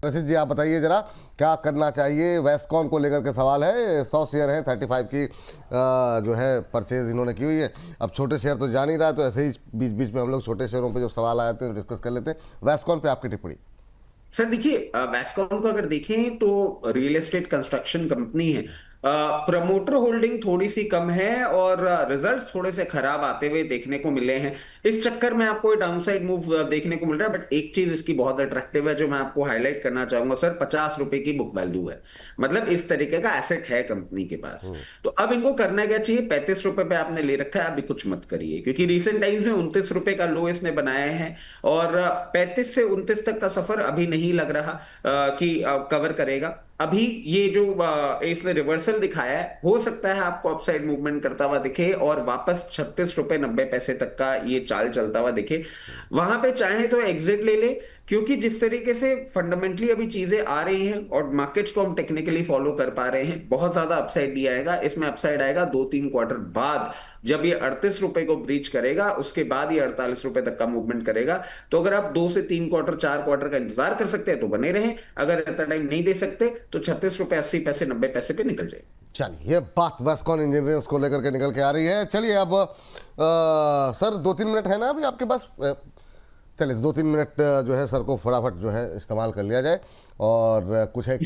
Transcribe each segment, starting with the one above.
रशीद जी आप बताइए जरा क्या करना चाहिए। वेस्कॉन को लेकर के सवाल है, 100 शेयर हैं, 35 की जो है परचेज इन्होंने की हुई है। अब छोटे शेयर तो जान ही रहा, तो ऐसे ही बीच बीच में हम लोग छोटे शेयरों पे जब सवाल आते हैं डिस्कस कर लेते हैं। वेस्कॉन पे आपकी टिप्पणी। सर देखिए, वेस्कॉन को अगर देखें तो रियल एस्टेट कंस्ट्रक्शन कंपनी है। प्रमोटर होल्डिंग थोड़ी सी कम है और रिजल्ट्स थोड़े से खराब आते हुए देखने को मिले हैं। इस चक्कर में आपको डाउनसाइड मूव देखने को मिल रहा है। बट एक चीज इसकी बहुत अट्रैक्टिव है जो मैं आपको हाईलाइट करना चाहूंगा सर, 50 रुपए की बुक वैल्यू है। मतलब इस तरीके का एसेट है कंपनी के पास। तो अब इनको करना क्या चाहिए? 35 रुपए पे आपने ले रखा है, अभी कुछ मत करिए, क्योंकि रिसेंट टाइम्स में 29 रुपए का लो इसने बनाया है और 35 से 29 तक का सफर अभी नहीं लग रहा कि कवर करेगा। अभी ये जो इसने रिवर्सल दिखाया है, हो सकता है आपको अपसाइड मूवमेंट करता हुआ दिखे और वापस 36 रुपए 90 पैसे तक का ये चाल चलता हुआ दिखे। वहां पे चाहे तो एग्जिट ले ले, क्योंकि जिस तरीके से फंडामेंटली अभी चीजें आ रही हैं और मार्केट्स को हम टेक्निकली फॉलो कर पा रहे हैं, बहुत ज्यादा अपसाइड नहीं आएगा। इसमें अपसाइड आएगा 2-3 क्वार्टर बाद, जब ये 38 रुपए को ब्रीच करेगा, उसके बाद ये 48 रुपए तक का मूवमेंट करेगा। तो अगर आप 2 से 3 क्वार्टर 4 क्वार्टर का इंतजार कर सकते हैं तो बने रहें, अगर इतना टाइम नहीं दे सकते तो 36 रुपए 80 पैसे 90 पैसे पे निकल जाए। चलिए, ये बात वेस्कॉन इंजीनियर्स को लेकर के निकल के आ रही है। चलिए अब सर 2-3 मिनट है ना अभी आपके पास? चलिए 2-3 मिनट जो है सर को फटाफट जो है इस्तेमाल कर लिया जाए और कुछ एक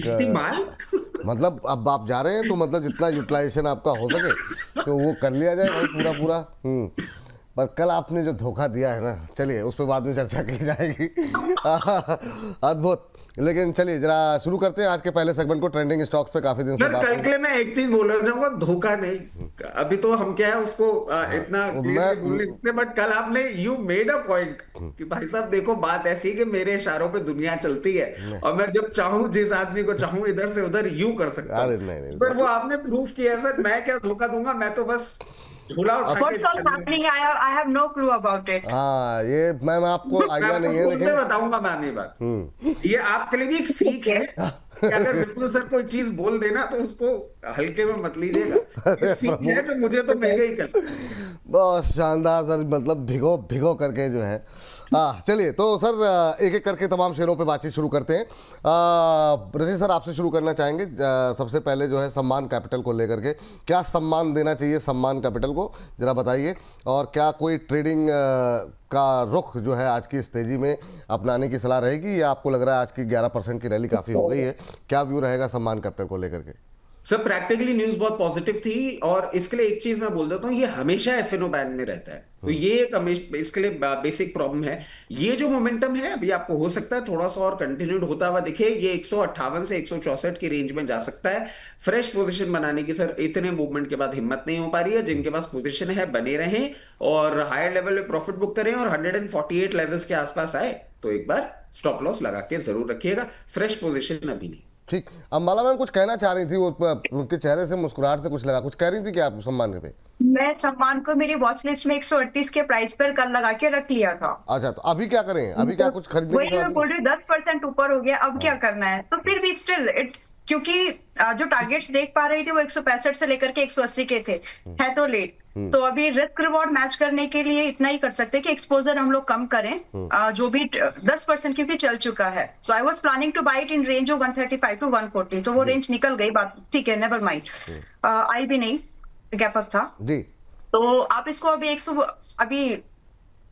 मतलब अब आप जा रहे हैं तो मतलब जितना यूटिलाइजेशन आपका हो सके तो वो कर लिया जाए भाई, पूरा पूरा। पर कल आपने जो धोखा दिया है ना, चलिए उस पर बाद में चर्चा की जाएगी। अद्भुत। लेकिन चलिए जरा शुरू करते हैं आज के पहले सेगमेंट को। ट्रेंडिंग स्टॉक्स पे काफी दिन से बात कल के लिए मैं एक चीज बोलना चाहूंगा, धोखा नहीं, अभी तो हम क्या है उसको इतना बट कल आपने यू मेड अ पॉइंट कि भाई साहब देखो बात ऐसी है कि मेरे इशारों पे दुनिया चलती है और मैं जब चाहूं जिस आदमी को चाहूं इधर से उधर यू कर सकता हूं। पर वो आपने प्रूफ किया सर, मैं क्या धोखा दूंगा, मैं तो बस झूला उठा के। What's all happening? I have no clue about it. हाँ, ये मैं आपको आइडिया नहीं है, लेकिन बताऊंगा मैं नहीं बात। ये आपके लिए भी एक सीख है कि अगर विपुल सर कोई चीज बोल देना तो उसको हल्के में मत लीजिएगा। सीख है जो मुझे तो मिल गई कल। बहुत शानदार सर, मतलब भिगो भिगो करके जो है। चलिए तो सर एक एक करके तमाम शेयरों पे बातचीत शुरू करते हैं। रशीद सर आपसे शुरू करना चाहेंगे। सबसे पहले जो है सम्मान कैपिटल को लेकर के, क्या सम्मान देना चाहिए सम्मान कैपिटल को, जरा बताइए। और क्या कोई ट्रेडिंग का रुख जो है आज की इस तेजी में अपनाने की सलाह रहेगी, या आपको लग रहा है आज की 11% की रैली काफ़ी हो गई है? क्या व्यू रहेगा सम्मान कैपिटल को लेकर के? सर प्रैक्टिकली न्यूज बहुत पॉजिटिव थी और इसके लिए एक चीज मैं बोल देता हूँ, ये हमेशा एफएनओ बैंड में रहता है, तो ये एक इसके लिए बेसिक प्रॉब्लम है। ये जो मोमेंटम है अभी आपको हो सकता है थोड़ा सा और कंटिन्यूड होता हुआ दिखे, ये 158 से 164 की रेंज में जा सकता है। फ्रेश पोजीशन बनाने की सर इतने मूवमेंट के बाद हिम्मत नहीं हो पा रही है। जिनके पास पोजीशन है बने रहें और हायर लेवल में प्रॉफिट बुक करें और 148 लेवल्स के आसपास आए तो एक बार स्टॉप लॉस लगा के जरूर रखिएगा। फ्रेश पोजीशन अभी नहीं। ठीक, अंबाला मैम कुछ कहना चाह रही थी, वो उनके चेहरे से मुस्कुराहट से कुछ लगा, कुछ कह रही थी कि आप सम्मान पे? मैं सम्मान को मेरी वॉच लिस्ट में 138 के प्राइस पर कल लगा के रख लिया था। अच्छा, तो अभी क्या करें? अभी क्या कुछ खरीदने की वही मैं बोल रही हूँ, 10% ऊपर हो गया, अब क्या करना है? तो फिर भी स्टिल क्योंकि जो टारगेट्स देख पा रही थी वो 165 से लेकर के 180 के थे, है तो लेट। तो अभी रिस्क रिवॉर्ड मैच करने के लिए इतना ही कर सकते हैं कि एक्सपोजर हम लोग कम करें, जो भी 10% क्योंकि चल चुका है। So I was planning to buy it in range of 135 to 140, तो वो रेंज निकल गई, बात ठीक है, नेवर माइंड। आई भी नहीं, गैप अप था जी। तो आप इसको अभी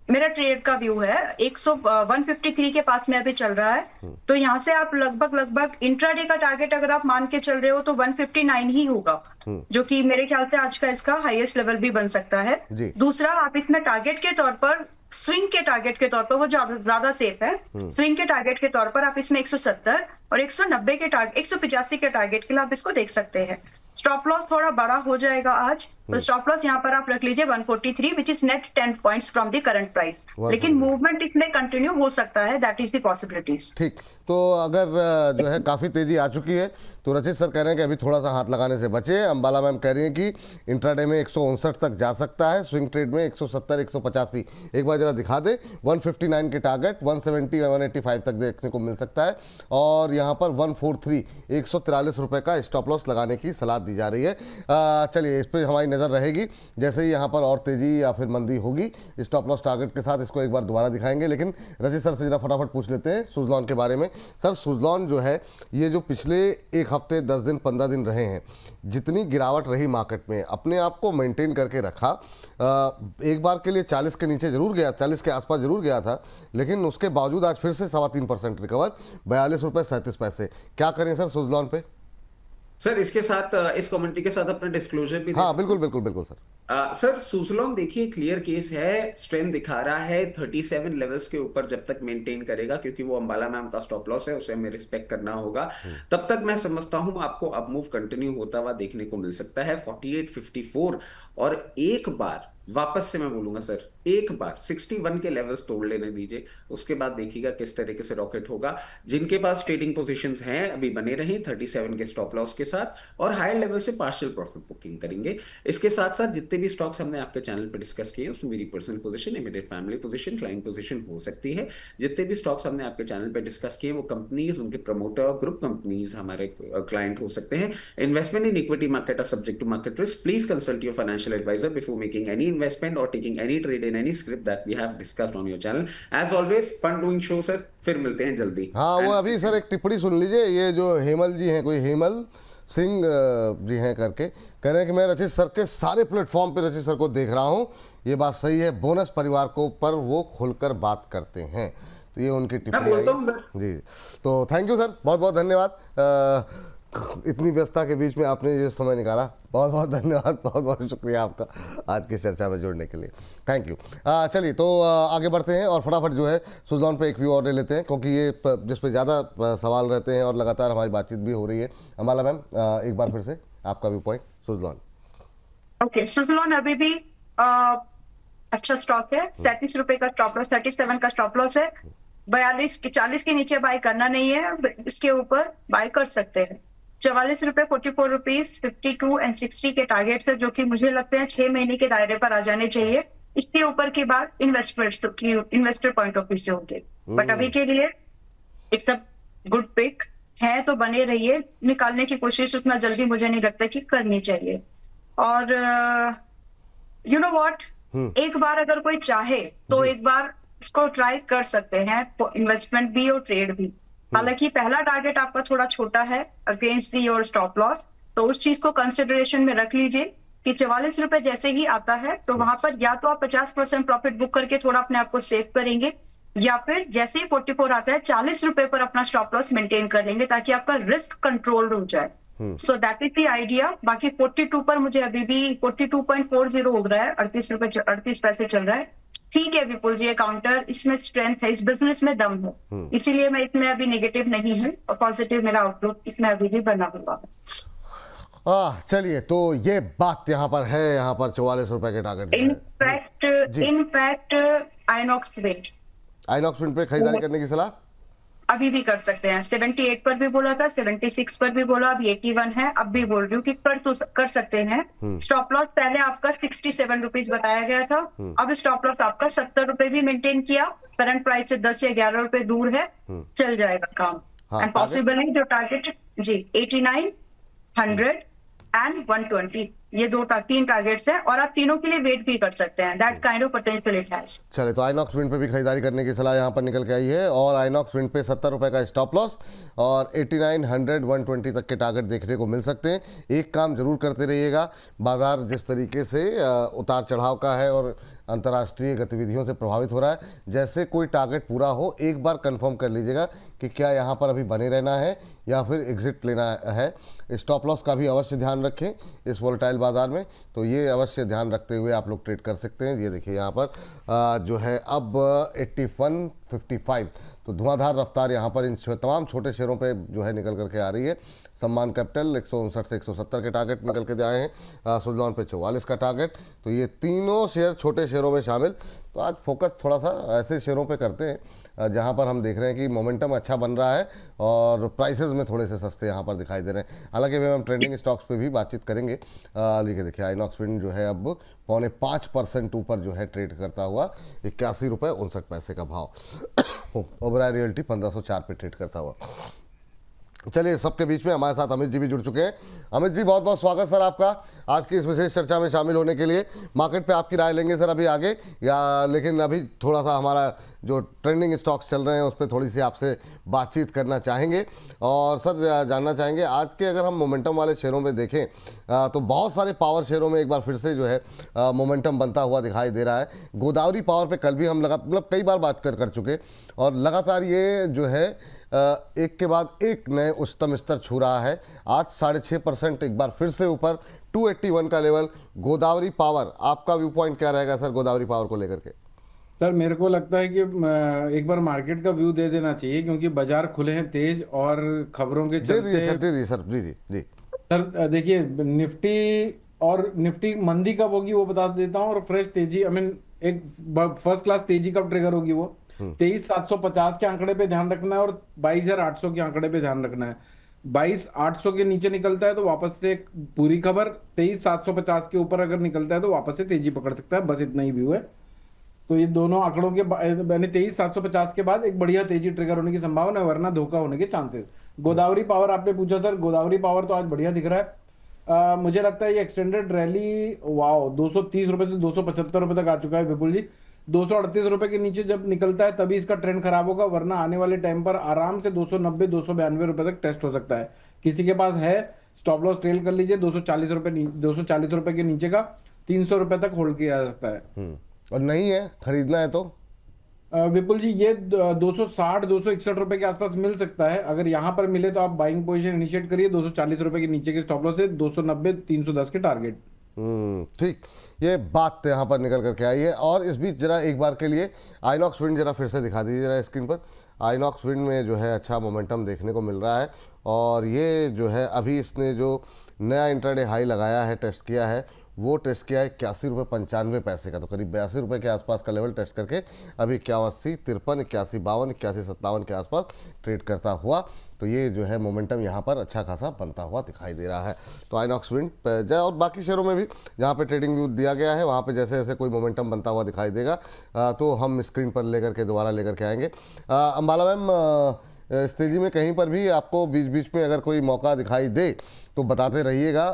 मेरा ट्रेड का व्यू है 153 के पास में अभी चल रहा है। तो यहाँ से आप लगभग इंट्राडे का टारगेट अगर आप मान के चल रहे हो तो 159 ही होगा, जो कि मेरे ख्याल से आज का इसका हाईएस्ट लेवल भी बन सकता है। दूसरा, आप इसमें टारगेट के तौर पर, स्विंग के टारगेट के तौर पर वो ज्यादा सेफ है। स्विंग के टारगेट के तौर पर आप इसमें 170 और 190 के टारगेट, 185 के टारगेट के लिए आप इसको देख सकते हैं। स्टॉप लॉस थोड़ा बड़ा हो जाएगा आज, तो स्टॉप लॉस यहाँ पर आप रख लीजिए 143, which is net 10 points from the current price. लेकिन मूवमेंट इसमें कंटिन्यू हो सकता है, दैट इज द पॉसिबिलिटीज। ठीक, तो अगर जो है काफी तेजी आ चुकी है तो रचित सर कह रहे हैं कि अभी थोड़ा सा हाथ लगाने से बचे। अंबाला मैम कह रही हैं कि इंट्राडे में 159 तक जा सकता है, स्विंग ट्रेड में 170 185। एक बार जरा दिखा दे, 159 के टारगेट 170 185 तक देखने को मिल सकता है। और यहाँ पर 143 143 रुपये का स्टॉप लॉस लगाने की सलाह दी जा रही है। चलिए इस पर हमारी नज़र रहेगी, जैसे ही यहाँ पर और तेज़ी या फिर मंदी होगी स्टॉप लॉस टारगेट के साथ इसको एक बार दोबारा दिखाएंगे। लेकिन रचित सर से जरा फटाफट पूछ लेते हैं सुज़लॉन के बारे में। सर सुज़लॉन जो है ये जो पिछले एक हफ्ते 10 दिन 15 दिन रहे हैं, जितनी गिरावट रही मार्केट में, अपने आप को मेंटेन करके रखा। एक बार के लिए 40 के नीचे जरूर गया, 40 के आसपास जरूर गया था, लेकिन उसके बावजूद आज फिर से 3.25% रिकवर, 42 रुपये 37 पैसे। क्या करें सर सुज़लॉन पे? सर इसके साथ इस कमेंट्री के साथ अपना डिस्क्लोजर भी हाँ बिल्कुल बिल्कुल बिल्कुल सर। सर सुज़लॉन देखिए क्लियर केस है, स्ट्रेंथ दिखा रहा है 37 लेवल्स के ऊपर जब तक मेंटेन करेगा, क्योंकि वो अंबाला मैम का स्टॉप लॉस है, उसे हमें रिस्पेक्ट करना होगा। तब तक मैं समझता हूं आपको अप मूव कंटिन्यू होता हुआ देखने को मिल सकता है 48.54। और एक बार वापस से मैं बोलूंगा सर, एक बार 61 के लेवल्स तोड़ लेने दीजिए, उसके बाद देखिएगा किस तरीके से रॉकेट होगा। जिनके पास ट्रेडिंग पोजीशंस हैं अभी बने रहें 37 के स्टॉप लॉस के साथ, और हायर लेवल से पार्शियल प्रॉफिट बुकिंग करेंगे। इसके साथ साथ जितने भी स्टॉक्स हमने आपके चैनल पर डिस्कस किए उसमें मेरी personal position, immediate family position, client position हो सकती है। जितने भी स्टॉक्स हमने आपके चैनल पर डिस्कस किए वो कंपनीज, उनके प्रमोटर, ग्रुप कंपनीज हमारे क्लाइंट हो सकते हैं। Investment in equity market are subject to market risk. Please consult your financial advisor before making any investment or taking any trade in any script that we have discussed on your channel. As always, fun doing show sir. फिर मिलते हैं जल्दी। हाँ वो अभी sir एक टिप्पणी सुन लीजिए, ये जो हेमल जी हैं, कोई हेमल सिंह जी हैं करके, कह रहे हैं कि मैं रचित सर के सारे प्लेटफॉर्म पे रचित सर को देख रहा हूँ, ये बात सही है, बोनस परिवार को पर वो खुलकर बात करते हैं। तो ये उनकी टिप्पणी आई जी। तो थैंक यू सर, बहुत बहुत धन्यवाद। इतनी व्यस्तता के बीच में आपने ये समय निकाला, बहुत बहुत धन्यवाद, बहुत बहुत शुक्रिया आपका आज की चर्चा में जुड़ने के लिए, थैंक यू। चलिए तो आगे बढ़ते हैं और फटाफट जो है सुज़लॉन पे एक व्यू और ले लेते हैं, क्योंकि ये जिस पे ज़्यादा सवाल रहते हैं और लगातार हमारी बातचीत भी हो रही है। अंबाला मैम एक बार फिर से आपका view point Suzlon. Okay, Suzlon अभी भी अच्छा स्टॉक है। 37 रुपए का स्टॉप लॉस, 37 का स्टॉप लॉस है। 40 के नीचे बाय करना नहीं है, इसके ऊपर बाय कर सकते हैं। 44 रुपए, 44 रुपीज, 52 एंड 60 के टारगेट है, जो कि मुझे लगते हैं 6 महीने के दायरे पर आ जाने चाहिए। इसके ऊपर की बात इन्वेस्टर पॉइंट ऑफ व्यू से होगी, बट अभी के लिए इट्स अ गुड पिक है, तो बने रहिए। निकालने की कोशिश उतना जल्दी मुझे नहीं लगता कि करनी चाहिए। और यू नो व्हाट, एक बार अगर कोई चाहे तो एक बार इसको ट्राई कर सकते हैं, इन्वेस्टमेंट भी और ट्रेड भी। हालांकि पहला टारगेट आपका थोड़ा छोटा है against the your stop loss, तो उस चीज को कंसिडरेशन में रख लीजिए कि 44 रुपए जैसे ही आता है तो वहां पर या तो आप 50% प्रॉफिट बुक करके थोड़ा अपने आप को सेव करेंगे, या फिर जैसे ही 44 आता है 40 रुपए पर अपना स्टॉप लॉस मेंटेन कर लेंगे, ताकि आपका रिस्क कंट्रोल हो जाए। So that is the idea. बाकी 42 पर मुझे अभी भी 42.40 हो रहा है, 38 पैसे चल रहा है। ठीक है विपुल जी, ये काउंटर, इसमें स्ट्रेंथ है, इस बिजनेस में दम है, इसीलिए मैं इसमें अभी नेगेटिव नहीं हूँ और पॉजिटिव मेरा आउटलुक इसमें अभी भी बना हुआ है। चलिए तो ये बात यहाँ पर है, यहाँ पर 44 रुपए के टारगेट। इनफैक्ट आइनॉक्स विंड पे खरीदारी करने की सलाह अभी भी कर सकते हैं। 78 पर भी बोला था, 76 पर भी बोला, अभी 81 है, अब भी बोल रही हूँ कि कर सकते हैं। स्टॉप लॉस पहले आपका 67 रुपीज बताया गया था, अब स्टॉप लॉस आपका 70 रुपए भी मेंटेन किया, करंट प्राइस से 10 या 11 रुपए दूर है, चल जाएगा काम। एंड पॉसिबल जो टारगेट जी 89, 100 एंड 120, ये 3 टारगेट्स हैं और आप तीनों के लिए वेट भी कर सकते हैं। That kind of potential it has. चले तो आइनॉक्स विंड पे भी खरीदारी करने की सलाह यहाँ पर निकल के आई है, और आइनॉक्स विंड पे 70 रुपए का स्टॉप लॉस और 89, 100, 120 तक के टारगेट देखने को मिल सकते हैं। एक काम जरूर करते रहिएगा, बाजार जिस तरीके से उतार चढ़ाव का है और अंतर्राष्ट्रीय गतिविधियों से प्रभावित हो रहा है, जैसे कोई टारगेट पूरा हो एक बार कंफर्म कर लीजिएगा कि क्या यहाँ पर अभी बने रहना है या फिर एग्जिट लेना है। स्टॉप लॉस का भी अवश्य ध्यान रखें इस वोलेटाइल बाजार में, तो ये अवश्य ध्यान रखते हुए आप लोग ट्रेड कर सकते हैं। ये देखिए यहाँ पर जो है अब 81.55, तो धुआंधार रफ्तार यहाँ पर इन तमाम छोटे शेयरों पे जो है निकल करके आ रही है। सम्मान कैपिटल 159 से 170 के टारगेट निकल के आए हैं, सुज़लॉन पे 44 का टारगेट, तो ये तीनों शेयर छोटे शेयरों में शामिल। तो आज फोकस थोड़ा सा ऐसे शेयरों पे करते हैं जहां पर हम देख रहे हैं कि मोमेंटम अच्छा बन रहा है और प्राइसेस में थोड़े से सस्ते यहां पर दिखाई दे रहे हैं। हालांकि अभी हम ट्रेंडिंग स्टॉक्स पे भी बातचीत करेंगे। लेकिन देखिए आइनॉक्स विंड जो है अब 4.5% ऊपर जो है ट्रेड करता हुआ 81 रुपये 59 पैसे का भाव। ओबराय रियल्टी 1504 पे ट्रेड करता हुआ। चलिए, सबके बीच में हमारे साथ अमित जी भी जुड़ चुके हैं। अमित जी, बहुत बहुत स्वागत सर आपका आज की इस विशेष चर्चा में शामिल होने के लिए। मार्केट पे आपकी राय लेंगे सर अभी आगे, या लेकिन अभी थोड़ा सा हमारा जो ट्रेंडिंग स्टॉक्स चल रहे हैं उस पर थोड़ी सी आपसे बातचीत करना चाहेंगे। और सर जानना चाहेंगे आज के अगर हम मोमेंटम वाले शेयरों में देखें तो बहुत सारे पावर शेयरों में एक बार फिर से जो है मोमेंटम बनता हुआ दिखाई दे रहा है। गोदावरी पावर पे कल भी हम मतलब कई बार बात कर चुके और लगातार ये जो है एक के बाद एक नए उच्चतम स्तर छू रहा है। आज 6.5% एक बार फिर से ऊपर 281 का लेवल। गोदावरी पावर, आपका व्यू पॉइंट क्या रहेगा सर गोदावरी पावर को लेकर के? सर मेरे को लगता है कि एक बार मार्केट का व्यू दे देना चाहिए, क्योंकि बाजार खुले हैं तेज और खबरों के चलते। दे दीजिए सर, जी सर देखिए, निफ्टी मंदी कब होगी वो बता देता हूँ, और फ्रेश तेजी एक फर्स्ट क्लास तेजी कब ट्रिगर होगी वो 23,750 के आंकड़े पे ध्यान रखना है और 22,800 के आंकड़े पे ध्यान रखना है। 22,800 के नीचे निकलता है तो वापस से एक पूरी खबर, 23,750 के ऊपर अगर निकलता है तो वापस से तेजी पकड़ सकता है। बस इतना ही व्यू है। तो ये दोनों आंकड़ों के 23,750 के बाद एक बढ़िया तेजी ट्रिगर होने की संभावना है, वरना धोखा होने के चांसेस। गोदावरी पावर आपने पूछा सर, गोदावरी पावर तो आज बढ़िया दिख रहा है। मुझे लगता है ये एक्सटेंडेड रैली 230 रुपए से 275 रुपए तक आ चुका है विपुल जी। 238 रुपए के नीचे जब निकलता है तभी इसका ट्रेंड खराब होगा, वरना आने वाले टाइम पर आराम से 290-292 रुपए तक टेस्ट हो सकता है। किसी के पास है स्टॉप लॉस ट्रेल कर लीजिए 240 रुपए के नीचे का 300 रुपए तक होल्ड किया जा सकता है। और नहीं है खरीदना है तो विपुल जी ये 260-261 रुपए के आसपास मिल सकता है। अगर यहां पर मिले तो आप बाइंग पोजीशन इनिशिएट करिए 240 रुपए के नीचे के स्टॉप लॉस से 290-310 के टारगेट। ठीक, ये बात यहाँ पर निकल करके आई है। और इस बीच जरा एक बार के लिए आइनॉक्स विंड जरा फिर से दिखा दीजिए जरा स्क्रीन पर। आइनॉक्स विंड में जो है अच्छा मोमेंटम देखने को मिल रहा है और ये जो है अभी इसने जो नया इंट्राडे हाई लगाया है, टेस्ट किया है, वो टेस्ट किया है 81 रुपये 95 पैसे का, तो करीब 82 रुपये के आसपास का लेवल टेस्ट करके अभी 81, 53, 81, 52, 81, 57 के आसपास ट्रेड करता हुआ। तो ये जो है मोमेंटम यहाँ पर अच्छा खासा बनता हुआ दिखाई दे रहा है। तो आइनॉक्स विंड और बाकी शेयरों में भी जहाँ पे ट्रेडिंग व्यू दिया गया है वहाँ पे जैसे जैसे कोई मोमेंटम बनता हुआ दिखाई देगा तो हम स्क्रीन पर दोबारा लेकर के आएंगे। अंबाला मैम, इस तेजी में कहीं पर भी आपको बीच बीच में अगर कोई मौका दिखाई दे तो बताते रहिएगा,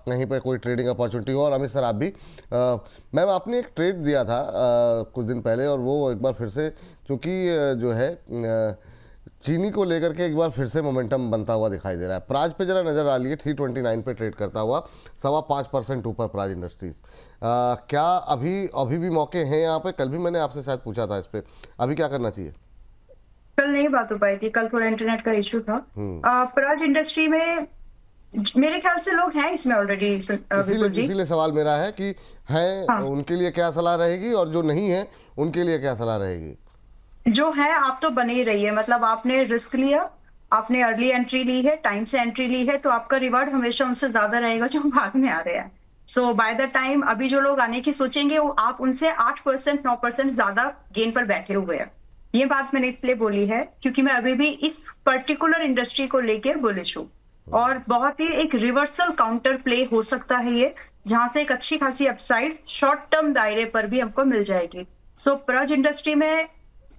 कहीं पर कोई ट्रेडिंग अपॉर्चुनिटी हो। और अमित सर आप भी, मैम आपने एक ट्रेड दिया था कुछ दिन पहले और वो एक बार फिर से चूँकि जो है चीनी को लेकर के एक बार फिर से मोमेंटम बनता हुआ दिखाई दे रहा है। प्राज पे जरा नज़र आ लिए 329 पे ट्रेड करता हुआ 5.25% ऊपर प्राज इंडस्ट्रीज। क्या अभी भी मौके हैं यहाँ पे? कल भी मैंने आपसे शायद पूछा था इस पर, अभी क्या करना चाहिए? कल नहीं बात हो पाई थी, कल थोड़ा इंटरनेट का इश्यू था। प्राज इंडस्ट्री में मेरे ख्याल से लोग हैं इसमें ऑलरेडी। इसीलिए सवाल मेरा है कि हैं उनके लिए क्या सलाह रहेगी और जो नहीं है उनके लिए क्या सलाह रहेगी? जो है आप तो बने ही रहिए, मतलब आपने रिस्क लिया, आपने अर्ली एंट्री ली है, टाइम से एंट्री ली है, तो आपका रिवार्ड हमेशा उनसे ज्यादा रहेगा जो बाद में आ रहे हैं। सो बाय द टाइम अभी जो लोग आने की सोचेंगे वो आप उनसे 8% 9% ज्यादा गेन पर बैठे हुए हैं। ये बात मैंने इसलिए बोली है क्योंकि मैं अभी भी इस पर्टिकुलर इंडस्ट्री को लेकर बुलिश हूँ और बहुत ही एक रिवर्सल काउंटर प्ले हो सकता है ये, जहां से एक अच्छी खासी अपसाइड शॉर्ट टर्म दायरे पर भी हमको मिल जाएगी। सो प्राज इंडस्ट्री में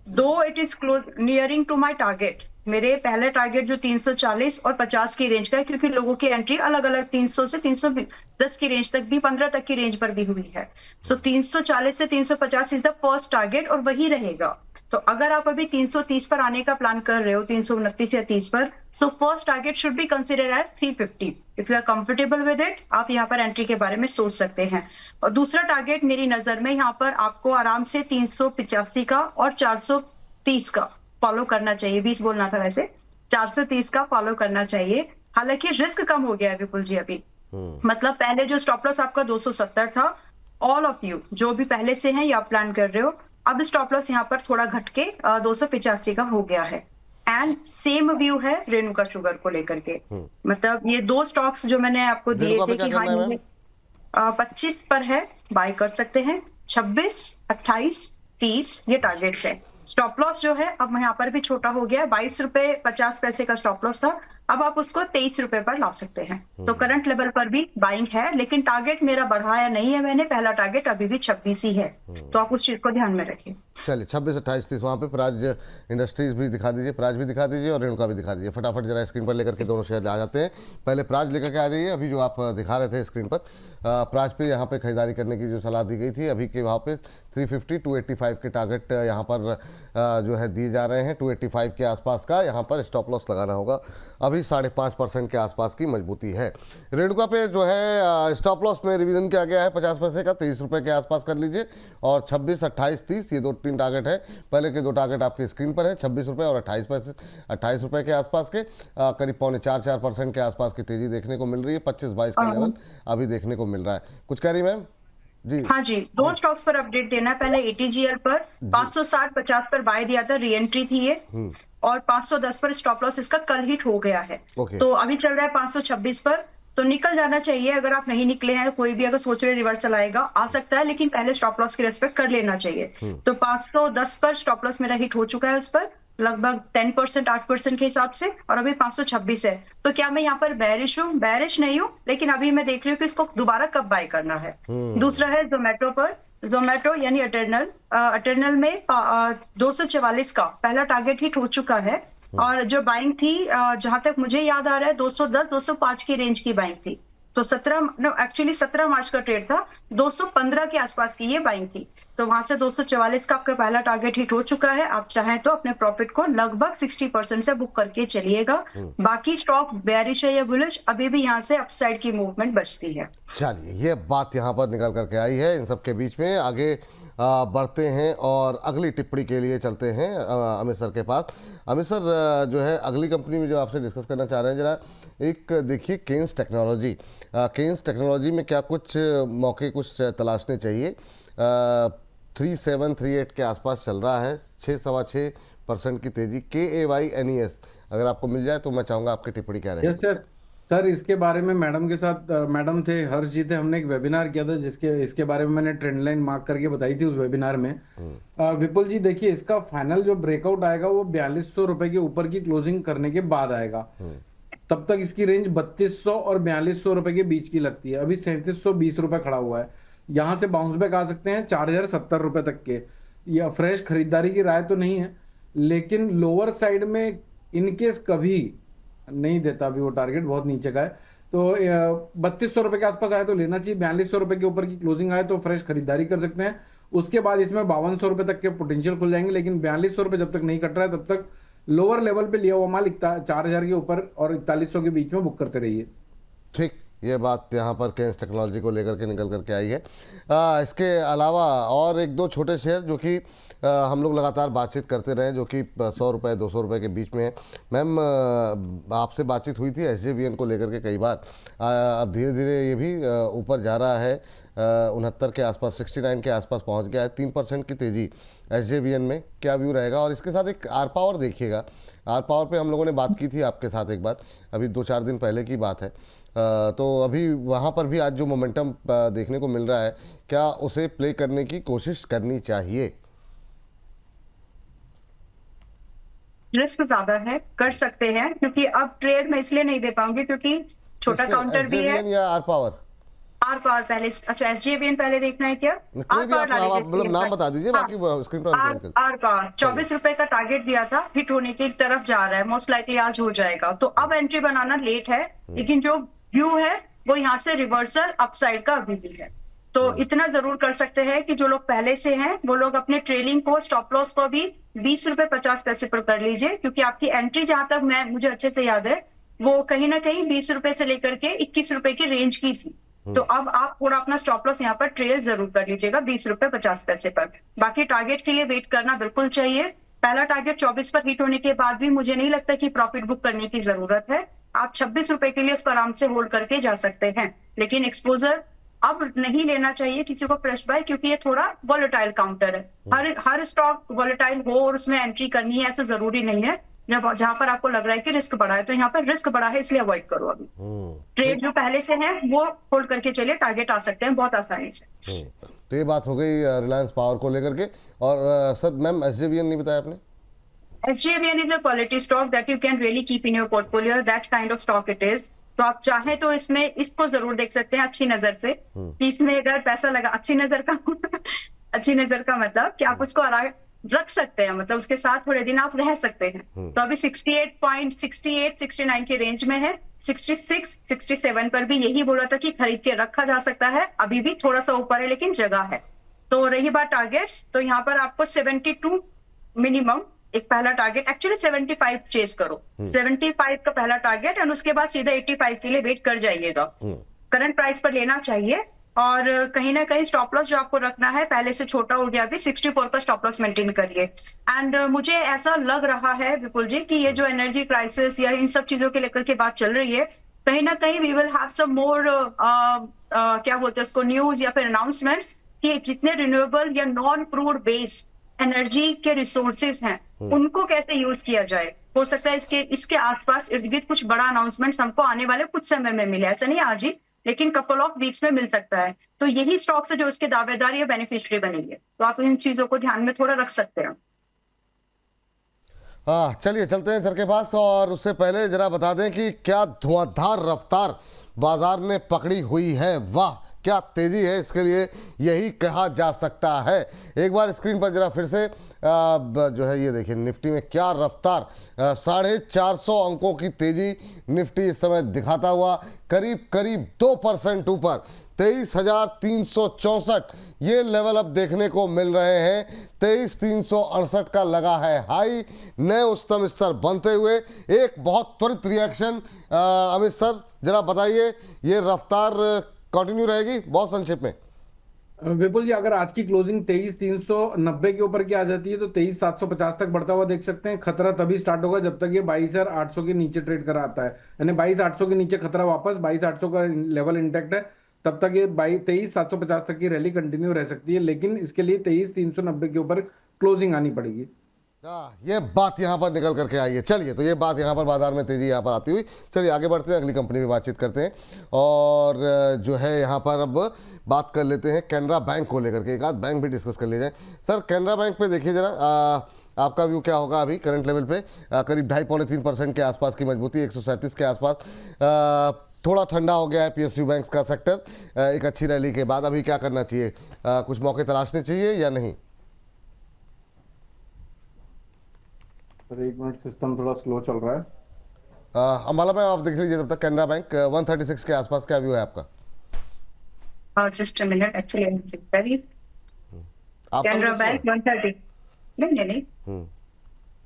दो it is close nearing to my target, मेरे पहले टारगेट जो 340 और 50 की रेंज का है, क्योंकि लोगों की एंट्री अलग अलग 300 से 310 की रेंज तक भी, 15 तक की रेंज पर भी हुई है। सो 340 से 350 इज द फर्स्ट टारगेट और वही रहेगा। तो अगर आप अभी 330 पर आने का प्लान कर रहे हो, 329 या 30 पर, so first target should be consider as 350। If you are comfortable with it, आप यहाँ पर एंट्री के बारे में सोच सकते हैं। और दूसरा टारगेट मेरी नजर में यहाँ पर आपको आराम से 385 का और 430 का फॉलो करना चाहिए। 20 बोलना था वैसे, 430 का फॉलो करना चाहिए। हालांकि रिस्क कम हो गया है विपुल जी अभी, मतलब पहले जो स्टॉप लॉस आपका 270 था, ऑल ऑफ यू जो भी पहले से हैं या प्लान कर रहे हो, अब स्टॉप लॉस यहाँ पर थोड़ा घट के 285 का हो गया है। एंड सेम व्यू है रेणुका शुगर को लेकर के, मतलब ये दो स्टॉक्स जो मैंने आपको दिए थे कि हाँ 25 पर है, बाय कर सकते हैं। 26, 28, 30 ये टारगेट है। स्टॉप लॉस जो है अब यहाँ पर भी छोटा हो गया है, 22 रुपए 50 पैसे का स्टॉप लॉस था, अब आप उसको 23 रुपए पर ला सकते हैं। तो करंट लेवल पर भी बाइंग है, लेकिन टारगेट मेरा बढ़ाया नहीं है मैंने, पहला टारगेट अभी भी 26 ही है, तो आप उस चीज को ध्यान में रखिए। चलिए 26, 28, 30 वहाँ पे प्राज इंडस्ट्रीज भी दिखा दीजिए, प्राज भी दिखा दीजिए और रेणुका भी दिखा दीजिए। फटाफट जरा स्क्रीन पर लेकर के दोनों शेयर आ जाते हैं। पहले प्राज लेकर के आ जाइए। अभी जो आप दिखा रहे थे स्क्रीन पर प्राज पे यहाँ पे खरीदारी करने की जो सलाह दी गई थी, अभी के वहाँ पे 350 285 के टारगेट यहाँ पर जो है दिए जा रहे हैं। 285 के आसपास का यहाँ पर स्टॉप लॉस लगाना होगा। अभी 5.5% के आसपास की मजबूती है। रेणुका पे जो है स्टॉप लॉस में रिवीजन किया गया है 50 पैसे का, 23 रुपये के आसपास कर लीजिए। और 26, 28, 30 ये 2-3 टारगेट है। पहले के 2 टारगेट आपके स्क्रीन पर है, 26 रुपये और 28 पैसे, 28 रुपये के आसपास के। करीब 4.25% के आसपास की तेजी देखने को मिल रही है। 25-22 का लेवल अभी देखने को मिल रहा है। कुछ कह रही मैम जी? हाँ जी, 2 स्टॉक्स पर अपडेट देना है। पहले ATGL पर 560-50 पर बाय दिया था, री एंट्री थी ये, और 510 पर स्टॉप लॉस इसका कल हिट हो गया है। तो अभी चल रहा है 526 पर, तो निकल जाना चाहिए। अगर आप नहीं निकले हैं, कोई भी अगर सोच रहे रिवर्सल आएगा, आ सकता है, लेकिन पहले स्टॉप लॉस की रिस्पेक्ट कर लेना चाहिए। तो 510 पर स्टॉप लॉस मेरा हिट हो चुका है, उस पर लगभग 10%, 8% के हिसाब से, और अभी 526 है। तो क्या मैं यहाँ पर बैरिश हूँ? बैरिश नहीं हूँ, लेकिन अभी मैं देख रही हूँ कि इसको दोबारा कब बाय करना है। दूसरा है जोमेटो पर, जोमेटो यानी अटर्नल में 244 का पहला टारगेट हिट हो चुका है, और जो बाइंग थी जहां तक मुझे याद आ रहा है 210-205 की रेंज की बाइंग थी। तो 17 मार्च का ट्रेड था, 215 के आसपास की ये बाइंग थी। तो वहां से 244 का आपका पहला टारगेट हिट हो चुका है। आप चाहें तो अपने प्रॉफिट को लगभग 60% से बुक करके चलिएगा। बाकी स्टॉक बेयरिश है या बुलिश, अभी भी यहाँ से अपसाइड की मूवमेंट बचती है। चलिए ये बात यहाँ पर निकल करके आई है। इन सब के बीच में आगे बढ़ते हैं और अगली टिप्पणी के लिए चलते हैं अमित सर के पास। अमित सर जो है अगली कंपनी में जो आपसे डिस्कस करना चाह रहे हैं, जरा एक देखिए केन्स टेक्नोलॉजी। केन्स टेक्नोलॉजी में क्या कुछ मौके कुछ तलाशने चाहिए? 3738 के आसपास चल रहा है, 6-6.25% की तेजी। KAYNES अगर आपको मिल जाए तो मैं चाहूँगा आपकी टिप्पणी क्या रहेगी? यस सर, इसके बारे में मैडम के साथ, मैडम थे हर्ष जी थे, हमने एक वेबिनार किया था जिसके इसके बारे में मैंने ट्रेंड लाइन मार्क करके बताई थी उस वेबिनार में। विपुल जी देखिए, इसका फाइनल जो ब्रेकआउट आएगा वो 4200 रुपए के ऊपर की क्लोजिंग करने के बाद आएगा। तब तक इसकी रेंज 3200 और 4200 रुपए के बीच की लगती है। अभी 3720 रुपए खड़ा हुआ है। यहाँ से बाउंस बैक आ सकते हैं 4070 रुपए तक के। यह फ्रेश खरीदारी की राय तो नहीं है, लेकिन लोअर साइड में इनकेस कभी नहीं देता, अभी वो टारगेट बहुत नीचे का है, तो 3200 रुपए के आसपास आए तो लेना चाहिए। 4200 रुपए के ऊपर की क्लोजिंग आए तो फ्रेश खरीदारी कर सकते हैं। उसके बाद इसमें 5200 रुपए तक के पोटेंशियल खुल जाएंगे, लेकिन 4200 रुपए जब तक नहीं कट रहा है तब तक लोअर लेवल पे लिया हुआ माल 4000 के ऊपर और 4100 के बीच में बुक करते रहिए। ठीक, ये बात यहाँ पर केन्स टेक्नोलॉजी को लेकर के निकल करके आई है। इसके अलावा और 1-2 छोटे शेयर जो कि हम लोग लगातार बातचीत करते रहे, जो कि 100 रुपये 200 रुपये के बीच में है। मैम आपसे बातचीत हुई थी SJVN को लेकर के कई बार। अब धीरे धीरे ये भी ऊपर जा रहा है, 69 के आसपास, 69 के आसपास पहुँच गया है। 3% की तेज़ी SJVN में, क्या व्यू रहेगा? और इसके साथ एक आर पावर देखिएगा। आर पावर पे हम लोगों ने बात की थी आपके साथ एक बार, अभी 2-4 दिन पहले की बात है। तो अभी वहाँ पर भी आज जो मोमेंटम देखने को मिल रहा है, क्या उसे प्ले करने की कोशिश करनी चाहिए? रिस्क ज्यादा है, कर सकते हैं, क्योंकि अब ट्रेड में इसलिए नहीं दे पाऊंगी क्योंकि छोटा काउंटर भी है। SJVN या आर पावर? आर पावर पहले, अच्छा SJVN पहले देखना है क्या? कोई भी आप मतलब नाम बता दीजिए, बाकी स्क्रीन पर आर पावर 24 रुपए का टारगेट दिया था, हिट होने की तरफ जा रहा है, मोस्ट लाइकली आज हो जाएगा। तो अब एंट्री बनाना लेट है, लेकिन जो व्यू है वो यहाँ से रिवर्सल अपसाइड का अभी भी है। तो इतना जरूर कर सकते हैं कि जो लोग पहले से हैं वो लोग अपने ट्रेलिंग को, स्टॉप लॉस को भी 20 रुपए 50 पैसे पर कर लीजिए, क्योंकि आपकी एंट्री जहां तक मुझे अच्छे से याद है वो कहीं ना कहीं 20 रुपए से लेकर के 21 रुपए की रेंज की थी। तो अब आप पूरा अपना स्टॉप लॉस यहाँ पर ट्रेल जरूर कर लीजिएगा 20 रुपए 50 पैसे पर। बाकी टारगेट के लिए वेट करना बिल्कुल चाहिए। पहला टारगेट 24 पर हिट होने के बाद भी मुझे नहीं लगता कि प्रॉफिट बुक करने की जरूरत है। आप 26 रुपए के लिए उसको आराम से होल्ड करके जा सकते हैं, लेकिन एक्सपोजर अब नहीं लेना चाहिए किसी को फ्रेश बाय, क्योंकि ये थोड़ा वॉलेटाइल काउंटर है। हर स्टॉक वॉलेटाइल हो और उसमें एंट्री करनी है ऐसा जरूरी नहीं है। जहां पर आपको लग रहा है कि रिस्क बढ़ा है, तो यहाँ पर रिस्क बढ़ा है इसलिए अवॉइड करो। अभी ट्रेड जो पहले से है वो होल्ड करके चलिए, टारगेट आ सकते हैं बहुत आसानी से। तो ये बात हो गई रिलायंस पावर को लेकर के। और सर मैम SJVN नहीं बताया आपने? SJVN is a quality stock that you can really keep in your portfolio. That kind of stock it is. तो आप चाहे तो इसमें इसको जरूर देख सकते हैं अच्छी नजर से कि इसमें अगर पैसा लगा, अच्छी नजर का अच्छी नजर का मतलब कि आप उसको रख सकते हैं, मतलब उसके साथ थोड़े दिन आप रह सकते हैं। तो अभी 68.68-69 के रेंज में है, 66-67 पर भी यही बोला था कि खरीद के रखा जा सकता है, अभी भी थोड़ा सा ऊपर है लेकिन जगह है। तो रही बात टारगेट्स, तो यहाँ पर आपको 72 मिनिमम एक पहला टारगेट, एक्चुअली 75 चेस करो, 75 का पहला टारगेट और उसके बाद सीधा 85 के लिए वेट कर जाइएगा। करंट प्राइस पर लेना चाहिए और कहीं ना कहीं स्टॉप लॉस जो आपको रखना है पहले से छोटा हो गया, अभी 64 का स्टॉप लॉस मेंटेन करिए। एंड मुझे ऐसा लग रहा है विपुल जी कि ये जो एनर्जी क्राइसिस या इन सब चीजों के लेकर के बात चल रही है, कहीं ना कहीं वी विल हैव सम मोर क्या बोलते हैं उसको, न्यूज या फिर अनाउंसमेंट्स कि जितने रिन्यूएबल या नॉन क्रूड बेस्ड एनर्जी के रिसोर्सेज हैं उनको कैसे यूज किया जाए। हो सकता है इसके आसपास इर्द गिर्द कुछ बड़ा अनाउंसमेंट हमको आने वाले कुछ समय में मिले, ऐसा नहीं आज ही लेकिन कपल ऑफ वीक्स में मिल सकता है। तो यही स्टॉक्स है जो उसके दावेदार या बेनिफिशियरी बनेंगे, तो आप इन चीजों को ध्यान में थोड़ा रख सकते हैं। हाँ चलिए चलते हैं सर के पास, और उससे पहले जरा बता दें कि क्या धुआंधार रफ्तार बाजार ने पकड़ी हुई है, वाह क्या तेजी है, इसके लिए यही कहा जा सकता है। एक बार स्क्रीन पर जरा फिर से जो है ये देखिए निफ्टी में क्या रफ्तार, 450 अंकों की तेजी निफ्टी इस समय दिखाता हुआ करीब 2% ऊपर 23,364 ये लेवल अब देखने को मिल रहे हैं। 23,368 का लगा है हाई, नए उच्चतम स्तर बनते हुए एक बहुत त्वरित रिएक्शन। अमित सर जरा बताइए, ये रफ्तार कंटिन्यू रहेगी? बहुत संक्षेप में विपुल जी, अगर आज की क्लोजिंग 23,390 के ऊपर की आ जाती है तो 23,750 तक बढ़ता हुआ देख सकते हैं। खतरा तभी स्टार्ट होगा जब तक ये 22,800 के नीचे ट्रेड कर आता है, यानी 22,800 के नीचे खतरा वापस, 22,800 का लेवल इंटैक्ट है, तब तक ये 23,750 तक की रैली कंटिन्यू रह सकती है, लेकिन इसके लिए 23,390 के ऊपर क्लोजिंग आनी पड़ेगी। ये बात यहाँ पर निकल करके आई है। चलिए, तो ये बात यहाँ पर बाजार में तेजी यहाँ पर आती हुई, चलिए आगे बढ़ते हैं, अगली कंपनी में बातचीत करते हैं। और जो है यहाँ पर अब बात कर लेते हैं कैनरा बैंक को लेकर के, एक आध बैंक भी डिस्कस कर ले जाए। सर कैनरा बैंक पे देखिए जरा, आपका व्यू क्या होगा अभी करंट लेवल पे? करीब 2.5-3% के आसपास की मजबूती, 137 के आसपास, थोड़ा ठंडा हो गया है PSU बैंक्स का सेक्टर एक अच्छी रैली के बाद। अभी क्या करना चाहिए, कुछ मौके तलाशने चाहिए या नहीं? सर एक मिनट, सिस्टम थोड़ा स्लो चल रहा है। अम्बाला में आप देख लीजिए तब तक। कैनरा बैंक 136 के आसपास, क्या व्यू है आपका? Just a minute, actually Canara bank 130 नहीं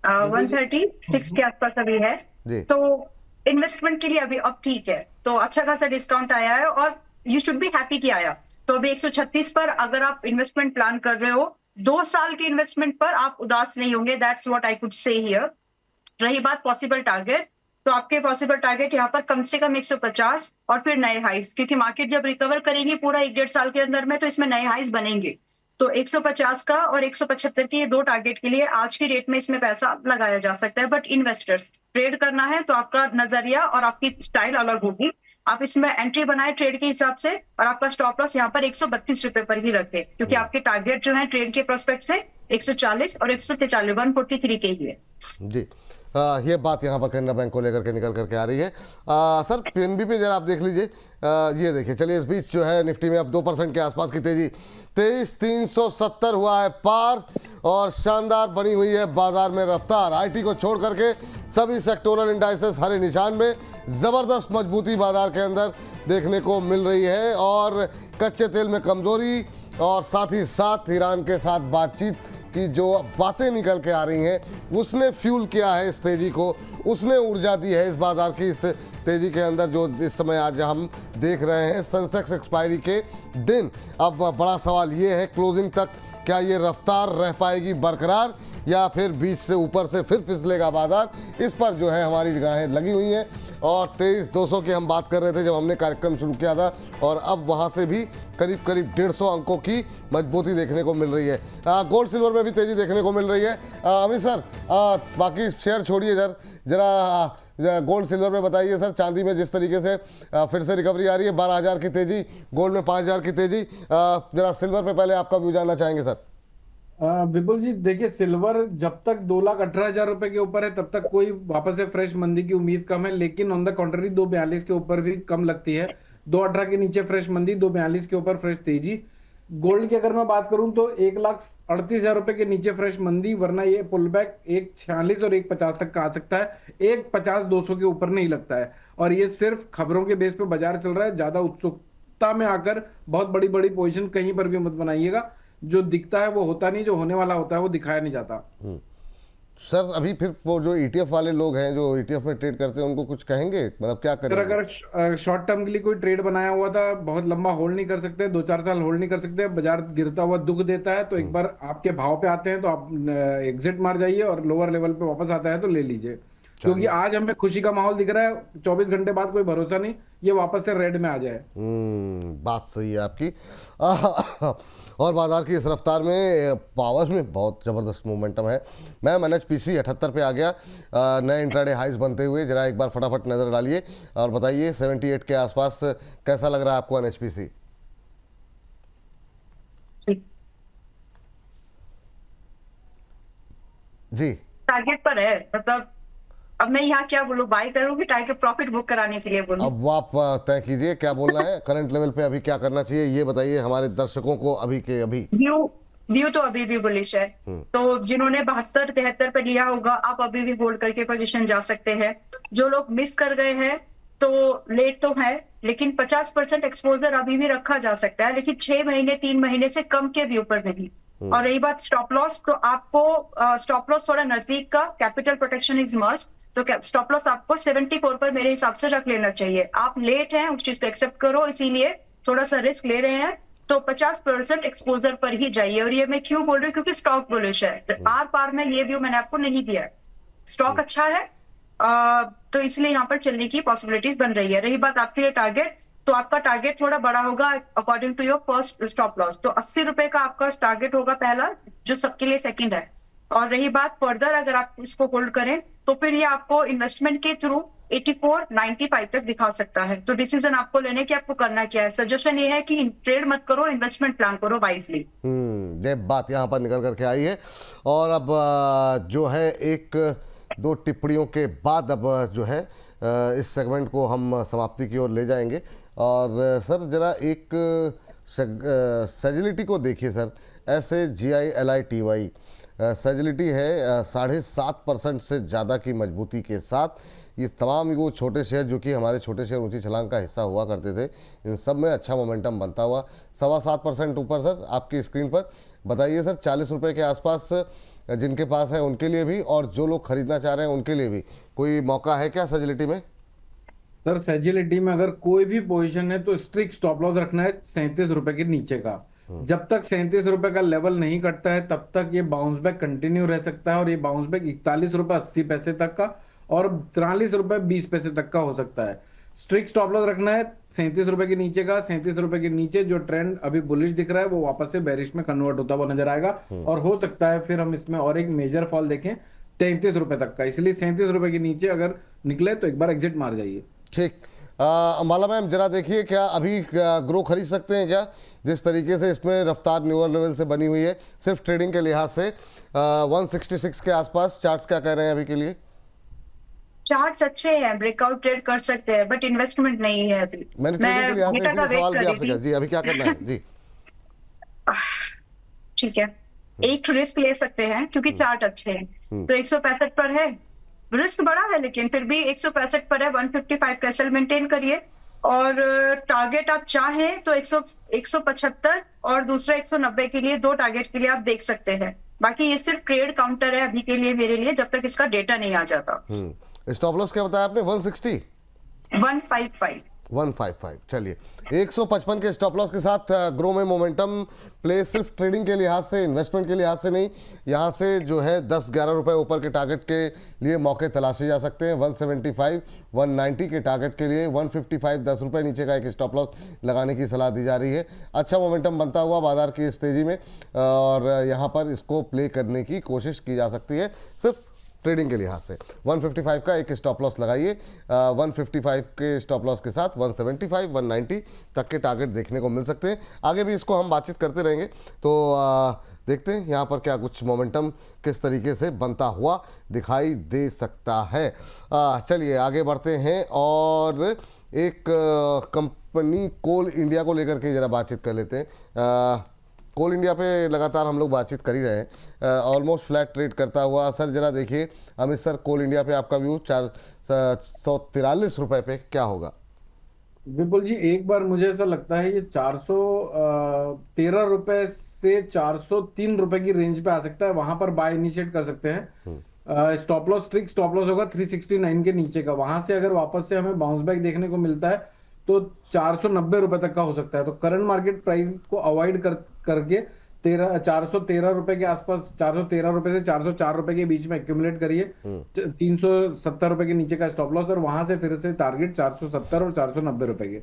136 के आसपास अभी है, तो इन्वेस्टमेंट के लिए अभी अब ठीक है, तो अच्छा खासा डिस्काउंट आया है और यू शुड बी हैप्पी कि आया। तो अभी 136 पर अगर आप इन्वेस्टमेंट प्लान कर रहे हो, 2 साल के इन्वेस्टमेंट पर आप उदास नहीं होंगे, that's what I could say here. रही बात पॉसिबल टारगेट, तो आपके पॉसिबल टारगेट यहाँ पर कम से कम 150 और फिर नए हाइस, क्योंकि मार्केट जब रिकवर करेगी पूरा 1-1.5 साल के अंदर में, तो इसमें नए हाइस बनेंगे। तो 150 का और 175 के ये 2 टारगेट के लिए आज की रेट में इसमें पैसा लगाया जा सकता है। बट इन्वेस्टर्स ट्रेड करना है तो आपका नजरिया और आपकी स्टाइल अलग होगी। आप इसमें एंट्री बनाए ट्रेड के हिसाब से और आपका स्टॉप लॉस यहाँ पर 132 रुपए पर ही रखे, क्योंकि आपके टारगेट जो है ट्रेड के प्रोस्पेक्ट से 140 और 143 143 के ही है जी। ये बात यहाँ पर कैनरा बैंक को लेकर के निकल करके आ रही है। सर PNB पे जरा आप देख लीजिए, ये देखिए, चलिए इस बीच जो है निफ्टी में अब 2% के आसपास की तेजी, 23,370 हुआ है पार और शानदार बनी हुई है बाजार में रफ्तार। IT को छोड़ करके सभी सेक्टोरल इंडाइसेस हरे निशान में, ज़बरदस्त मजबूती बाजार के अंदर देखने को मिल रही है और कच्चे तेल में कमजोरी और साथ ही साथ ईरान के साथ बातचीत की जो बातें निकल के आ रही हैं उसने फ्यूल किया है इस तेजी को, उसने ऊर्जा दी है इस बाजार की इस तेजी के अंदर जो इस समय आज हम देख रहे हैं। सेंसेक्स एक्सपायरी के दिन, अब बड़ा सवाल ये है क्लोजिंग तक क्या ये रफ्तार रह पाएगी बरकरार या फिर बीच से ऊपर से फिर फिसलेगा बाजार, इस पर जो है हमारी निगाहें लगी हुई हैं। और 23,200 की हम बात कर रहे थे जब हमने कार्यक्रम शुरू किया था, और अब वहाँ से भी करीब 150 अंकों की मजबूती देखने को मिल रही है। गोल्ड सिल्वर में भी तेज़ी देखने को मिल रही है। अमित सर, बाकी शेयर छोड़िए जरा गोल्ड सिल्वर में बताइए सर, चांदी में जिस तरीके से फिर से रिकवरी आ रही है, 12,000 की तेजी, गोल्ड में 5,000 की तेजी, जरा सिल्वर पे पहले आपका व्यू जानना चाहेंगे सर। विपुल जी देखिए, सिल्वर जब तक 2,18,000 रुपए के ऊपर है तब तक कोई वापस से फ्रेश मंदी की उम्मीद कम है, लेकिन ऑन द कॉन्ट्ररी 2,42 के ऊपर भी कम लगती है। 2,18 के नीचे फ्रेश मंदी, 2,42 के ऊपर फ्रेश तेजी। गोल्ड की अगर मैं बात करूं तो 1,38,000 रुपए के नीचे फ्रेश मंदी, वरना ये पुल बैक 1,46 और 1,50 तक का आ सकता है। 1,50-200 के ऊपर नहीं लगता है, और ये सिर्फ खबरों के बेस पे बाजार चल रहा है। ज्यादा उत्सुकता में आकर बहुत बड़ी बड़ी पोजीशन कहीं पर भी मत बनाइएगा। जो दिखता है वो होता नहीं, जो होने वाला होता है वो दिखाया नहीं जाता। सर अभी फिर वो जो ETF वाले लोग हैं जो ETF में ट्रेड करते हैं उनको कुछ कहेंगे, मतलब क्या सर करेंगे? अगर शॉर्ट टर्म के लिए कोई ट्रेड बनाया हुआ था, बहुत लंबा होल्ड नहीं कर सकते, 2-4 साल होल्ड नहीं कर सकते, बाजार गिरता हुआ दुख देता है तो एक बार आपके भाव पे आते हैं तो आप एग्जिट मार जाइए, और लोअर लेवल पे वापस आता है तो ले लीजिए। क्योंकि आज हमें खुशी का माहौल दिख रहा है, 24 घंटे बाद कोई भरोसा नहीं ये वापस से रेड में आ जाए। बात सही है आपकी। और बाजार की इस रफ्तार में पावर में बहुत ज़बरदस्त मोमेंटम है। मैम NHPC 78 पे आ गया, नए इंट्राडे हाइज बनते हुए, जरा एक बार फटाफट नज़र डालिए और बताइए 78 के आसपास कैसा लग रहा है आपको NHPC? जी टारगेट पर है, मतलब अब मैं यहाँ क्या बोलूं, बाय करूंगी टारगेट प्रॉफिट बुक कराने के लिए बोलूं? अब आप तय कीजिए क्या बोलना है, करंट लेवल पे अभी क्या करना चाहिए ये बताइए हमारे दर्शकों को अभी के अभी। व्यू तो अभी भी बुलिश है, तो जिन्होंने 72-73 पे लिया होगा आप अभी भी होल्ड करके पोजीशन जा सकते हैं। जो लोग मिस कर गए हैं तो लेट तो है, लेकिन 50% एक्सपोजर अभी भी रखा जा सकता है, लेकिन 6 महीने 3 महीने से कम के व्यू पर नहीं। और रही बात स्टॉप लॉस, तो आपको स्टॉप लॉस थोड़ा नजदीक का, कैपिटल प्रोटेक्शन इज मस्ट, तो स्टॉप लॉस आपको 74 पर मेरे हिसाब से रख लेना चाहिए। आप लेट हैं उस चीज को एक्सेप्ट करो, इसीलिए थोड़ा सा रिस्क ले रहे हैं तो 50% एक्सपोजर पर ही जाइए। और ये मैं क्यों बोल रही हूँ, क्योंकि स्टॉक बुलिश है। आर पार में ये व्यू मैंने आपको नहीं दिया है, स्टॉक अच्छा है, तो इसलिए यहाँ पर चलने की पॉसिबिलिटीज बन रही है। रही बात आपके लिए टारगेट, तो आपका टारगेट थोड़ा बड़ा होगा according to your first stop loss, तो 80 रुपए का आपका टारगेट होगा पहला, जो सबके लिए सेकंड है। और रही बात फर्दर अगर आप इसको होल्ड करें तो फिर ये आपको इन्वेस्टमेंट के थ्रू 84-95 तक दिखा सकता है। तो डिसीजन आपको लेने की आपको करना क्या है। सजेशन ये है कि ट्रेड मत करो, इन्वेस्टमेंट प्लान करो वाइजली। ये बात यहाँ पर निकल करके आई है। और अब जो है एक दो टिप्पणियों के बाद अब जो है इस सेगमेंट को हम समाप्ति की ओर ले जाएंगे। और सर जरा एक सेजिलिटी को देखिए सर, SAGILITY सेजिलिटी है 7.5% से ज़्यादा की मजबूती के साथ। ये तमाम वो छोटे शेयर जो कि हमारे छोटे शेयर ऊंची छलांग का हिस्सा हुआ करते थे, इन सब में अच्छा मोमेंटम बनता हुआ 7.25% ऊपर सर आपकी स्क्रीन पर। बताइए सर 40 रुपये के आसपास जिनके पास है उनके लिए भी, और जो लोग खरीदना चाह रहे हैं उनके लिए भी कोई मौका है क्या सेजिलिटी में? सर सेजिलिटी में अगर कोई भी पोजीशन है तो स्ट्रिक्ट स्टॉप लॉस रखना है 37 रुपए के नीचे का। जब तक 37 रुपए का लेवल नहीं कटता है तब तक ये बाउंस बैक कंटिन्यू रह सकता है, और ये बाउंस बैक 41 रुपए 80 पैसे तक का और 43 रुपए 20 पैसे तक का हो सकता है। स्ट्रिक्ट स्टॉप लॉस रखना है 37 रुपए के नीचे का। 37 रुपए के नीचे जो ट्रेंड अभी बुलिश दिख रहा है वो वापस से बेरिश में कन्वर्ट होता हुआ नजर आएगा, और हो सकता है फिर हम इसमें और एक मेजर फॉल देखें 33 रुपए तक का। इसलिए 37 रुपए के नीचे अगर निकले तो एक बार एग्जिट मार जाइए। ठीक, माला मैम जरा देखिए क्या अभी ग्रो खरीद सकते हैं क्या, जिस तरीके से इसमें रफ्तार न्यूअर लेवल से बनी हुई है सिर्फ ट्रेडिंग के लिहाज से। 166 के आसपास चार्ट्स क्या कह रहे हैं अभी के लिए? चार्ट्स अच्छे हैं, ब्रेकआउट ट्रेड कर सकते हैं, बट इन्वेस्टमेंट नहीं है अभी। मैंने ट्रेडिंग के लिहाज से इसलिए सवाल भी आपसे किया। जी अभी क्या करना है? जी ठीक है, एक रिस्क ले सकते हैं क्योंकि चार्ट अच्छे हैं। तो 165 पर है, रिस्क बड़ा है लेकिन फिर भी 165 पर है। 155 का एसएल मेंटेन करिए, और टारगेट आप चाहें तो 175 और दूसरा 190 के लिए, दो टारगेट के लिए आप देख सकते हैं। बाकी ये सिर्फ ट्रेड काउंटर है अभी के लिए मेरे लिए, जब तक इसका डेटा नहीं आ जाता। स्टॉप लॉस क्या बताया आपने? 160 155। चलिए 155 के स्टॉप लॉस के साथ ग्रो में मोमेंटम प्ले सिर्फ ट्रेडिंग के लिहाज से, इन्वेस्टमेंट के लिहाज से नहीं। यहाँ से जो है 10-11 रुपए ऊपर के टारगेट के लिए मौके तलाशे जा सकते हैं। 175 190 के टारगेट के लिए 155 10 रुपये नीचे का एक स्टॉप लॉस लगाने की सलाह दी जा रही है। अच्छा मोमेंटम बनता हुआ बाजार की इस तेज़ी में, और यहाँ पर इसको प्ले करने की कोशिश की जा सकती है। सिर्फ ट्रेडिंग के लिहाज से 155 का एक स्टॉप लॉस लगाइए। 155 के स्टॉप लॉस के साथ 175 190 तक के टारगेट देखने को मिल सकते हैं। आगे भी इसको हम बातचीत करते रहेंगे, तो देखते हैं यहाँ पर क्या कुछ मोमेंटम किस तरीके से बनता हुआ दिखाई दे सकता है। चलिए आगे बढ़ते हैं और एक कंपनी कोल इंडिया को लेकर के ज़रा बातचीत कर लेते हैं। कोल इंडिया पे लगातार हम लोग बातचीत कर ही रहे हैं, ऑलमोस्ट फ्लैट ट्रेड करता हुआ। सर जरा देखिए अमित सर, कोल इंडिया पे आपका व्यू 443 रुपये पे क्या होगा? विपुल जी, एक बार मुझे ऐसा लगता है ये 413 रुपए से 403 रुपए की रेंज पे आ सकता है, वहां पर बाय इनिशिएट कर सकते हैं। Stop loss, strict stop loss होगा 369 के नीचे का। वहां से अगर वापस से हमें बाउंस बैक देखने को मिलता है तो 490 रुपए तक का हो सकता है। तो करंट मार्केट प्राइस को अवॉइड करके 413 रुपए के आसपास, 413 रुपए से 404 रुपए के बीच में एक्यूमुलेट करिए। 370 रुपए के नीचे का स्टॉप लॉस, और वहां से फिर से टारगेट 470 और 490 रुपए के।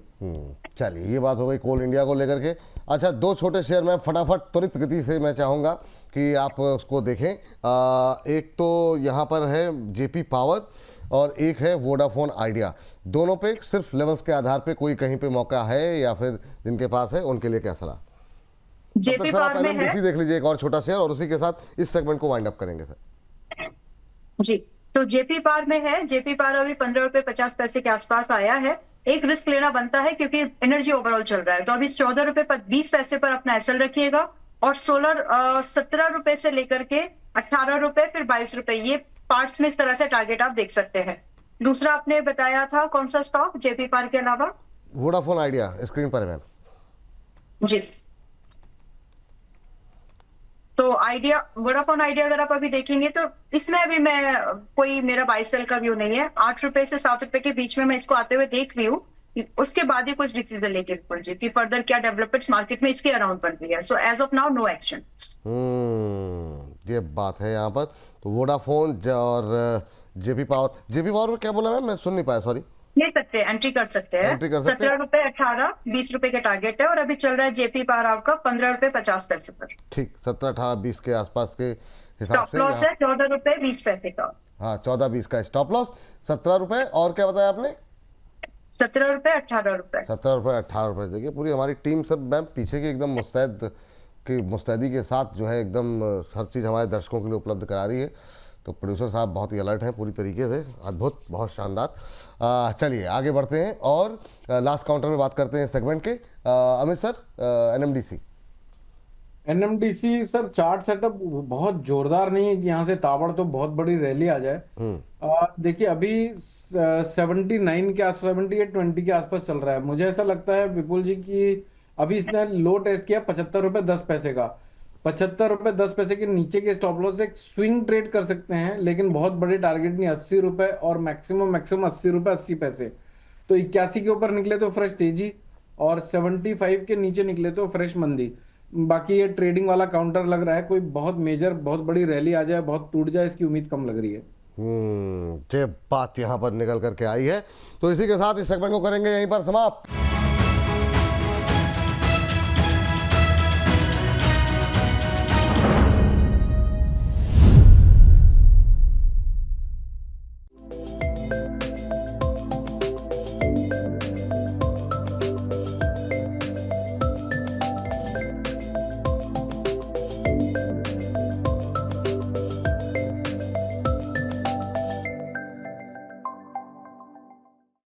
चलिए ये बात हो गई कोल इंडिया को लेकर के। अच्छा, दो छोटे शेयर में फटाफट त्वरित गति से मैं चाहूँगा कि आप उसको देखें। एक तो यहाँ पर है जेपी पावर और एक है वोडाफोन आइडिया। दोनों पे सिर्फ लेवल्स के आधार पे कोई कहीं पे मौका है या फिर जिनके पास है उनके लिए क्या सलाह? जेपी पावर में है, देख लीजिए एक और छोटा शेयर, और उसी के साथ इस सेगमेंट को वाइंड अप करेंगे सर जी। तो जेपी पावर में है, जेपी पावर अभी 15 रुपए 50 पैसे के आसपास आया है। एक रिस्क लेना बनता है क्योंकि एनर्जी ओवरऑल चल रहा है, तो अभी 14 रुपए 20 पैसे पर अपना एसएल रखिएगा। और सोलर 17 रुपए से लेकर के 18 रुपए फिर 22 रुपए, ये पार्ट्स में इस तरह से टारगेट आप देख सकते हैं। दूसरा आपने बताया था कौन सा स्टॉक जेपी पावर के अलावा? वोडाफोन आइडिया स्क्रीन पर है मैम जी। तो आइडिया, वोडाफोन आइडिया अगर आप अभी देखेंगे तो इसमें अभी मैं कोई मेरा बाय सेल का व्यू नहीं है। 8 रुपए से 7 रुपए के बीच में मैं इसको आते हुए देख रही हूँ, उसके बाद ही कुछ डिसीजन लेके जी कि फर्दर क्या डेवलपमेंट्स मार्केट में इसके अराउंड बन रही है। So as of now no action. ये बात है यहाँ पर। तो वोडाफोन और जेपी पावर में क्या बोला मैम, मैं सुन नहीं पाया, सॉरी। ले सकते हैं, एंट्री कर सकते हैं। 17 रुपए 18 20 रुपए के टारगेट है, और अभी चल रहा है जेपी पावर आपका 15 रुपए 50 पैसे पर। ठीक, 17 18 20 के आसपास के हिसाब स्टॉप से लॉस है 14 रुपए 20 पैसे का। हाँ, 14-20 का स्टॉप लॉस, 17 रुपए और क्या बताया आपने? 17 रुपए 18 रुपए। 17 रुपए 18 रुपए। देखिए पूरी हमारी टीम सब मैम पीछे की एकदम मुस्तैदी के साथ जो है एकदम हर चीज़ हमारे दर्शकों के लिए उपलब्ध करा रही है। तो प्रोड्यूसर साहब बहुत ही अलर्ट हैं पूरी तरीके से, अद्भुत, बहुत शानदार। चलिए आगे बढ़ते हैं और लास्ट काउंटर में बात करते हैं सेगमेंट के। Amit sir, NMDC sir, chart setup बहुत जोरदार नहीं है कि यहाँ से ताबड़ तो बहुत बड़ी रैली आ जाए। देखिए अभी 79 के आसपास, 78-20 के आसपास चल रहा है। मुझे ऐसा लगता है विपुल जी कि अभी इसने लो टेस्ट किया 75 रुपए 10 पैसे का। 75 रुपए 10 पैसे के नीचे के स्टॉप लॉस एक स्विंग ट्रेड कर सकते हैं, लेकिन बहुत बड़े टारगेट नहीं, 80 रुपए और मैक्सिमम 80 रुपए 80 पैसे। तो 81 के ऊपर निकले तो फ्रेश तेजी, और 75 के नीचे निकले तो फ्रेश मंदी। बाकी ये ट्रेडिंग वाला काउंटर लग रहा है, कोई बहुत मेजर बहुत बड़ी रैली आ जाए, बहुत टूट जाए, इसकी उम्मीद कम लग रही है। ये बात यहाँ पर निकल करके आई है। तो इसी के साथ इस सेगमेंट को करेंगे यहीं पर समाप्त।